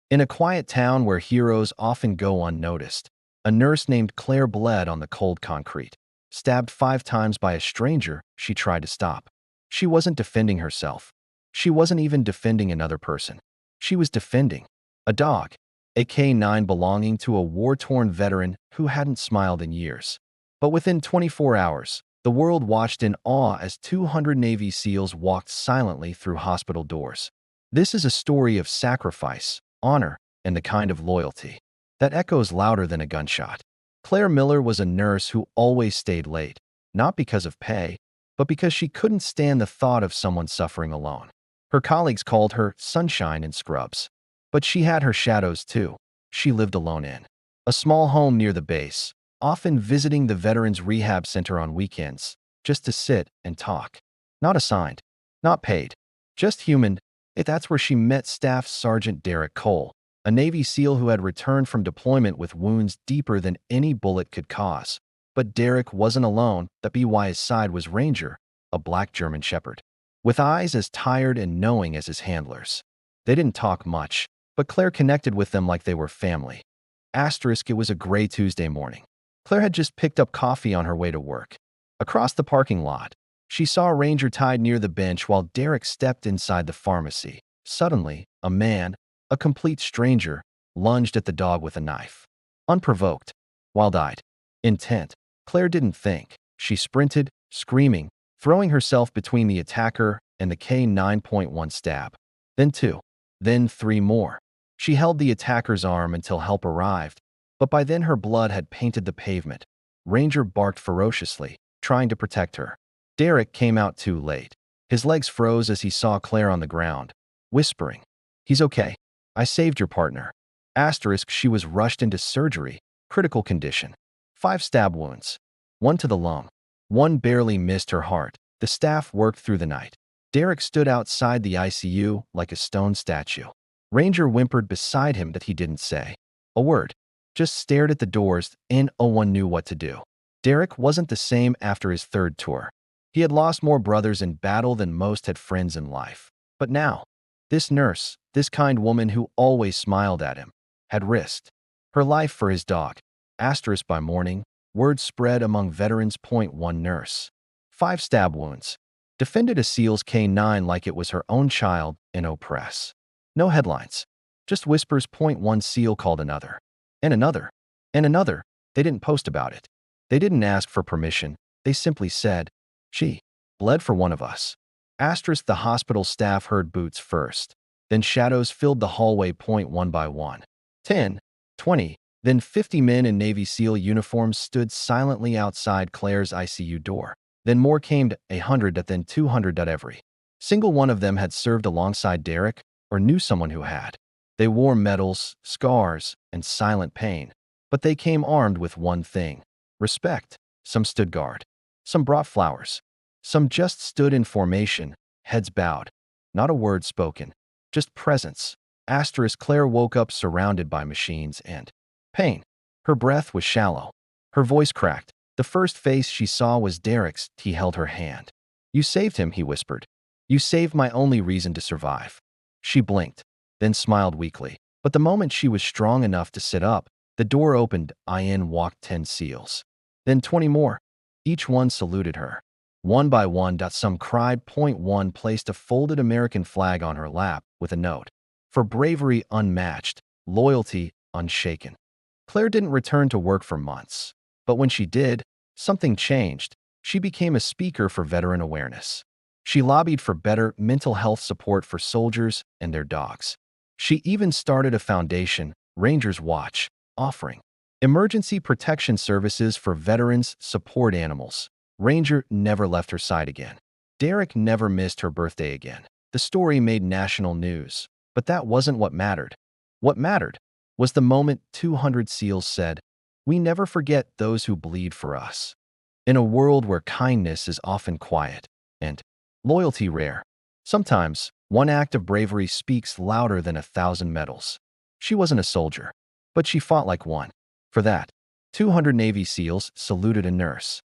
In a quiet town where heroes often go unnoticed, a nurse named Claire bled on the cold concrete. Stabbed 5 times by a stranger she tried to stop. She wasn't defending herself. She wasn't even defending another person. She was defending a dog, a K9 belonging to a war-torn veteran who hadn't smiled in years. But within 24 hours, the world watched in awe as 200 Navy SEALs walked silently through hospital doors. This is a story of sacrifice, honor, and the kind of loyalty that echoes louder than a gunshot. Claire Miller was a nurse who always stayed late, not because of pay, but because she couldn't stand the thought of someone suffering alone. Her colleagues called her sunshine in scrubs. But she had her shadows too. She lived alone in a small home near the base, often visiting the Veterans Rehab Center on weekends, just to sit and talk. Not assigned, not paid, just human. That's where she met Staff Sergeant Derek Cole, a Navy SEAL who had returned from deployment with wounds deeper than any bullet could cause. But Derek wasn't alone. By his side was Ranger, a black German Shepherd, with eyes as tired and knowing as his handlers. They didn't talk much, but Claire connected with them like they were family. It was a gray Tuesday morning. Claire had just picked up coffee on her way to work. Across the parking lot, she saw a Ranger tied near the bench while Derek stepped inside the pharmacy. Suddenly, a man, a complete stranger, lunged at the dog with a knife. Unprovoked, wild-eyed, intent, Claire didn't think. She sprinted, screaming, throwing herself between the attacker and the K9.1 stab. Then 2. Then 3 more. She held the attacker's arm until help arrived, but by then her blood had painted the pavement. Ranger barked ferociously, trying to protect her. Derek came out too late. His legs froze as he saw Claire on the ground, whispering, "He's okay. I saved your partner." She was rushed into surgery, critical condition. 5 stab wounds. 1 to the lung. 1 barely missed her heart. The staff worked through the night. Derek stood outside the ICU like a stone statue. Ranger whimpered beside him that he didn't say a word, just stared at the doors, and no one knew what to do. Derek wasn't the same after his 3rd tour. He had lost more brothers in battle than most had friends in life. But now, this nurse, this kind woman who always smiled at him, had risked her life for his dog. By morning, word spread among veterans. One nurse, 5 stab wounds, defended a SEAL's K9 like it was her own child. No press. No headlines. Just whispers. One SEAL called another. And another. And another. They didn't post about it. They didn't ask for permission. They simply said, "She bled for one of us." The hospital staff heard boots first. Then shadows filled the hallway. One by one. 10, 20, then 50 men in Navy SEAL uniforms stood silently outside Claire's ICU door. Then more came, 100, then 200. Every single one of them had served alongside Derek or knew someone who had. They wore medals, scars, and silent pain. But they came armed with one thing: respect. Some stood guard. Some brought flowers. Some just stood in formation, heads bowed. Not a word spoken, just presence. Claire woke up surrounded by machines and pain. Her breath was shallow. Her voice cracked. The first face she saw was Derek's. He held her hand. "You saved him," he whispered. "You saved my only reason to survive." She blinked, then smiled weakly. But the moment she was strong enough to sit up, the door opened. In walked 10 SEALs. Then 20 more. Each one saluted her. One by one. Some cried. One placed a folded American flag on her lap with a note: "For bravery unmatched, loyalty unshaken." Claire didn't return to work for months. But when she did, something changed. She became a speaker for veteran awareness. She lobbied for better mental health support for soldiers and their dogs. She even started a foundation, Rangers Watch, offering emergency protection services for veterans' support animals. Ranger never left her side again. Derek never missed her birthday again. The story made national news, but that wasn't what mattered. What mattered was the moment 200 SEALs said, "We never forget those who bleed for us." In a world where kindness is often quiet and loyalty rare, sometimes one act of bravery speaks louder than 1,000 medals. She wasn't a soldier, but she fought like one. For that, 200 Navy SEALs saluted a nurse.